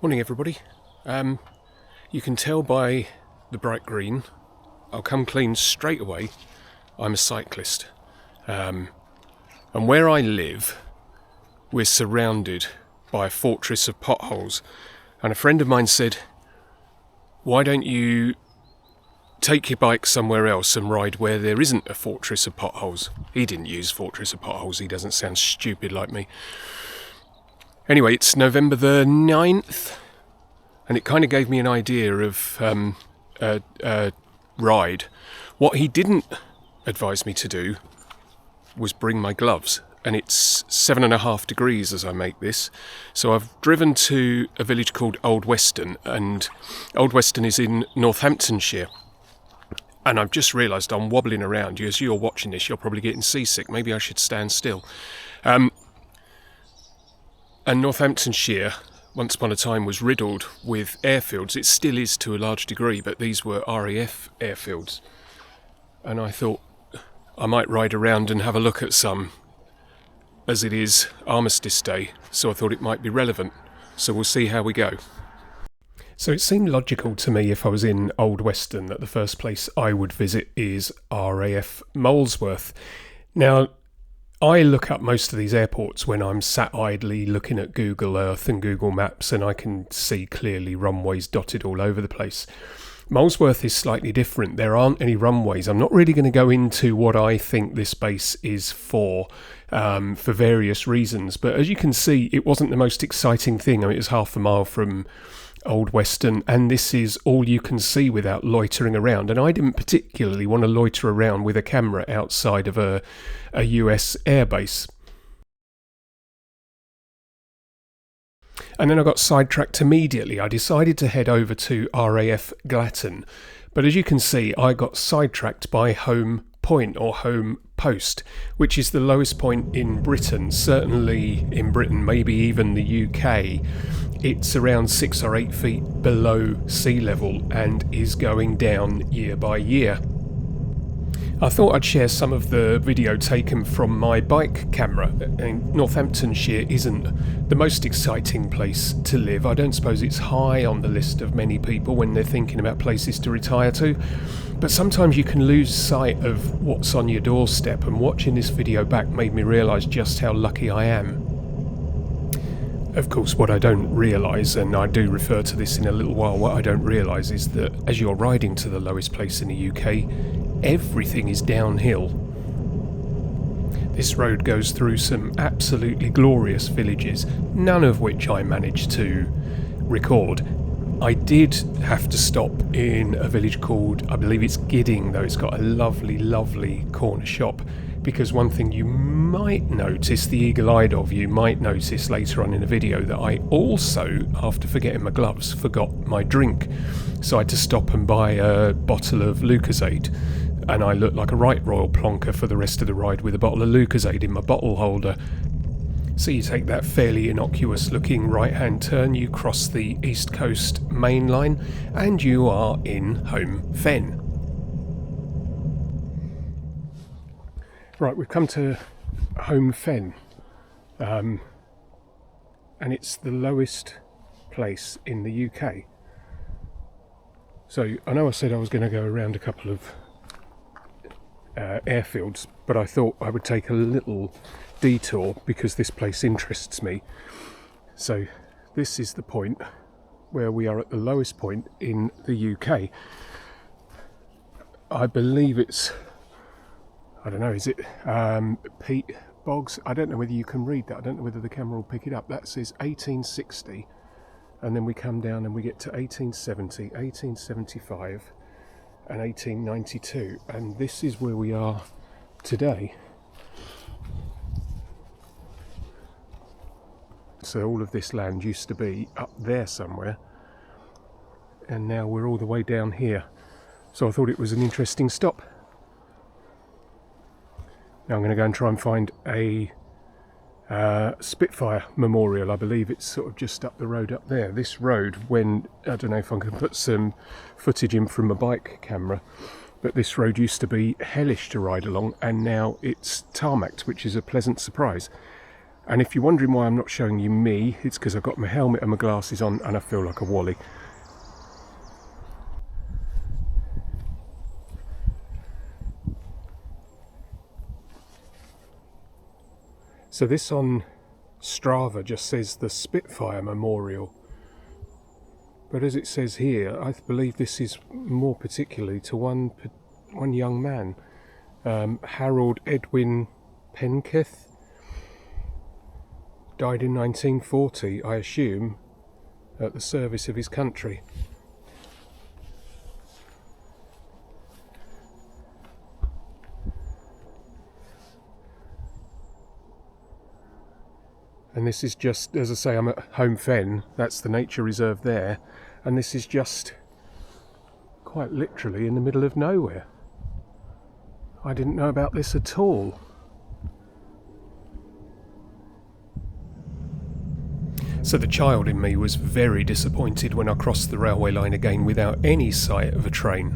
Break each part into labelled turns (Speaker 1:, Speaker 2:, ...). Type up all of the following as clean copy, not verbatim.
Speaker 1: Morning everybody. You can tell by the bright green, I'll come clean straight away, I'm a cyclist. And where I live, we're surrounded by a fortress of potholes. And a friend of mine said, why don't you take your bike somewhere else and ride where there isn't a fortress of potholes? He didn't use fortress of potholes, he doesn't sound stupid like me. Anyway, it's November the 9th, and it kind of gave me an idea of a ride. What he didn't advise me to do was bring my gloves, and it's 7.5 degrees as I make this. So I've driven to a village called Old Weston, and Old Weston is in Northamptonshire. And I've just realised I'm wobbling around. As you're watching this, you're probably getting seasick. Maybe I should stand still. And Northamptonshire, once upon a time, was riddled with airfields. It still is to a large degree, but these were RAF airfields. And I thought I might ride around and have a look at some, as it is Armistice Day, so I thought it might be relevant. So we'll see how we go. So it seemed logical to me, if I was in Old Weston, that the first place I would visit is RAF Molesworth. Now, I look up most of these airports when I'm sat idly looking at Google Earth and Google Maps, and I can see clearly runways dotted all over the place. Molesworth is slightly different. There aren't any runways. I'm not really going to go into what I think this base is for various reasons. But as you can see, it wasn't the most exciting thing. I mean, it was half a mile from Old Weston, and this is all you can see without loitering around. And I didn't particularly want to loiter around with a camera outside of a US airbase. And then I got sidetracked immediately. I decided to head over to RAF Glatton, but as you can see, I got sidetracked by Home Point, or Home Post, which is the lowest point in Britain, certainly in Britain, maybe even the UK. It's around 6 or 8 feet below sea level and is going down year by year. I thought I'd share some of the video taken from my bike camera. And Northamptonshire isn't the most exciting place to live. I don't suppose it's high on the list of many people when they're thinking about places to retire to. But sometimes you can lose sight of what's on your doorstep, and watching this video back made me realise just how lucky I am. Of course, what I don't realise, and I do refer to this in a little while, what I don't realise is that as you're riding to the lowest place in the UK, everything is downhill. This road goes through some absolutely glorious villages, none of which I managed to record. I did have to stop in a village called, I believe it's Gidding, though it's got a lovely, lovely corner shop. Because one thing you might notice, the eagle-eyed of you might notice later on in the video, that I also, after forgetting my gloves, forgot my drink. So I had to stop and buy a bottle of Lucozade. And I looked like a right royal plonker for the rest of the ride with a bottle of Lucozade in my bottle holder. So you take that fairly innocuous looking right-hand turn, you cross the East Coast main line, and you are in Home Fen. Right, we've come to Home Fen, and it's the lowest place in the UK. So I know I said I was going to go around a couple of airfields, but I thought I would take a little detour because this place interests me. So this is the point where we are at the lowest point in the UK. I believe it's, I don't know, is it Pete Boggs? I don't know whether you can read that. I don't know whether the camera will pick it up. That says 1860, and then we come down and we get to 1870, 1875 and 1892, and this is where we are today. So all of this land used to be up there somewhere, and now we're all the way down here. So I thought it was an interesting stop. Now I'm going to go and try and find a Spitfire memorial. I believe it's sort of just up the road up there. This road, when, I don't know if I can put some footage in from my bike camera, but this road used to be hellish to ride along, and now it's tarmacked, which is a pleasant surprise. And if you're wondering why I'm not showing you me, it's because I've got my helmet and my glasses on and I feel like a wally. So this on Strava just says the Spitfire Memorial. But as it says here, I believe this is more particularly to one young man, Harold Edwin Penketh. Died in 1940, I assume, at the service of his country. And this is just, as I say, I'm at Home Fen, that's the nature reserve there, and this is just quite literally in the middle of nowhere. I didn't know about this at all. So the child in me was very disappointed when I crossed the railway line again without any sight of a train.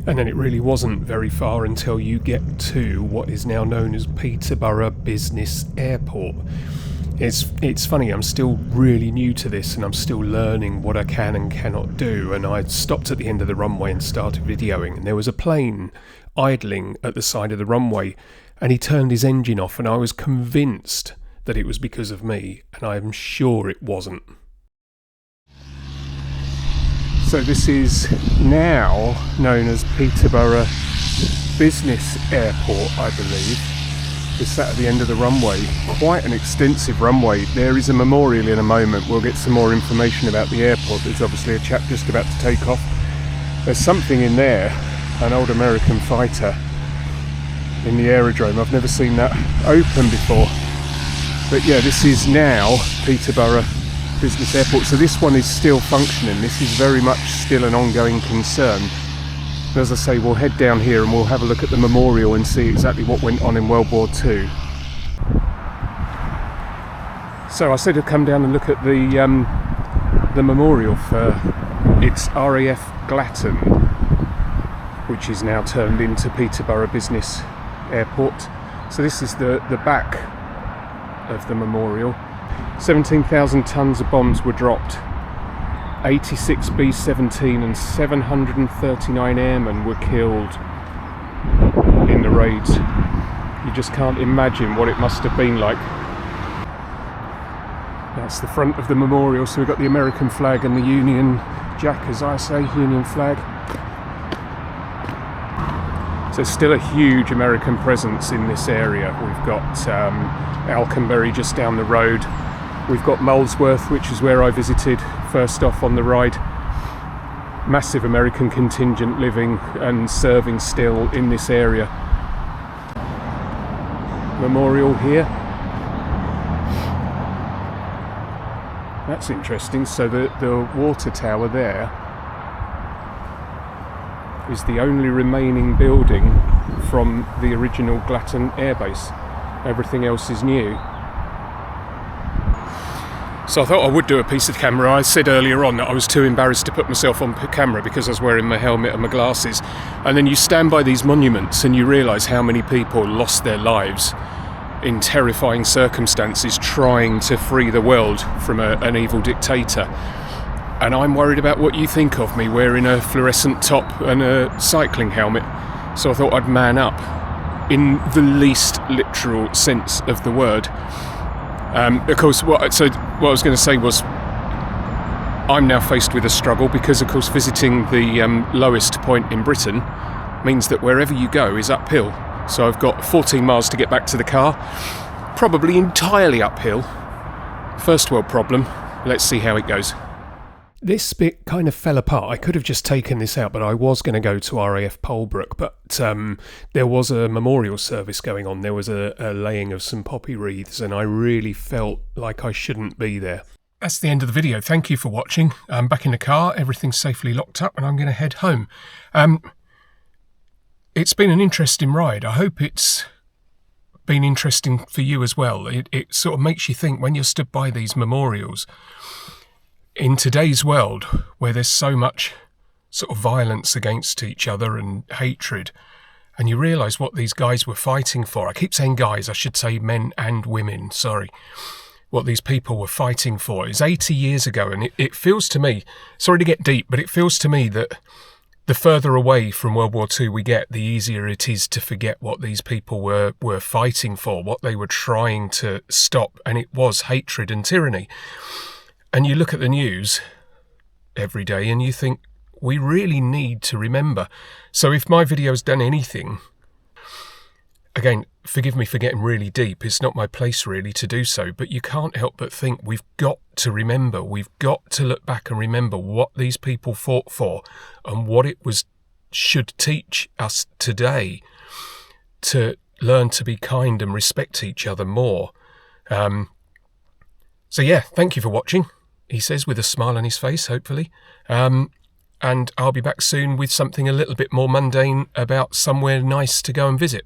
Speaker 1: And then it really wasn't very far until you get to what is now known as Peterborough Business Airport. It's funny, I'm still really new to this and I'm still learning what I can and cannot do, and I stopped at the end of the runway and started videoing, and there was a plane idling at the side of the runway and he turned his engine off, and I was convinced that it was because of me, and I am sure it wasn't. So this is now known as Peterborough Business Airport, I believe. It's sat at the end of the runway. Quite an extensive runway. There is a memorial in a moment. We'll get some more information about the airport. There's obviously a chap just about to take off. There's something in there, an old American fighter in the aerodrome. I've never seen that open before. But yeah, this is now Peterborough Business Airport. So this one is still functioning. This is very much still an ongoing concern. As I say, we'll head down here and we'll have a look at the memorial and see exactly what went on in World War II. So I said I'd come down and look at the memorial for its RAF Glatton, which is now turned into Peterborough Business Airport. So this is the back of the memorial. 17,000 tonnes of bombs were dropped. 86 B-17 and 739 airmen were killed in the raids. You just can't imagine what it must have been like. That's the front of the memorial, so we've got the American flag and the Union Jack, as I say, Union flag. So it's still a huge American presence in this area. We've got Alconbury just down the road. We've got Molesworth, which is where I visited first off on the ride. Massive American contingent living and serving still in this area. Memorial here. That's interesting. So the water tower there is the only remaining building from the original Glatton airbase. Everything else is new. So I thought I would do a piece of camera. I said earlier on that I was too embarrassed to put myself on camera because I was wearing my helmet and my glasses. And then you stand by these monuments and you realise how many people lost their lives in terrifying circumstances trying to free the world from an evil dictator. And I'm worried about what you think of me wearing a fluorescent top and a cycling helmet. So I thought I'd man up in the least literal sense of the word. Of course, what I was going to say was I'm now faced with a struggle because, of course, visiting the lowest point in Britain means that wherever you go is uphill. So I've got 14 miles to get back to the car, probably entirely uphill. First world problem. Let's see how it goes. This bit kind of fell apart. I could have just taken this out, but I was going to go to RAF Polbrook, but there was a memorial service going on. There was a laying of some poppy wreaths, and I really felt like I shouldn't be there. That's the end of the video. Thank you for watching. I'm back in the car. Everything's safely locked up, and I'm going to head home. It's been an interesting ride. I hope it's been interesting for you as well. It sort of makes you think when you're stood by these memorials. In today's world, where there's so much sort of violence against each other and hatred, And you realise what these guys were fighting for. I keep saying guys, I should say men and women, sorry. What these people were fighting for is 80 years ago. And it feels to me, sorry to get deep, but it feels to me that the further away from World War II we get, the easier it is to forget what these people were fighting for, what they were trying to stop. And it was hatred and tyranny. And you look at the news every day and you think, we really need to remember. So if my video's done anything, again, forgive me for getting really deep. It's not my place really to do so, but you can't help but think we've got to remember. We've got to look back and remember what these people fought for and what it should teach us today to learn to be kind and respect each other more. So yeah, thank you for watching, he says with a smile on his face, hopefully. And I'll be back soon with something a little bit more mundane about somewhere nice to go and visit.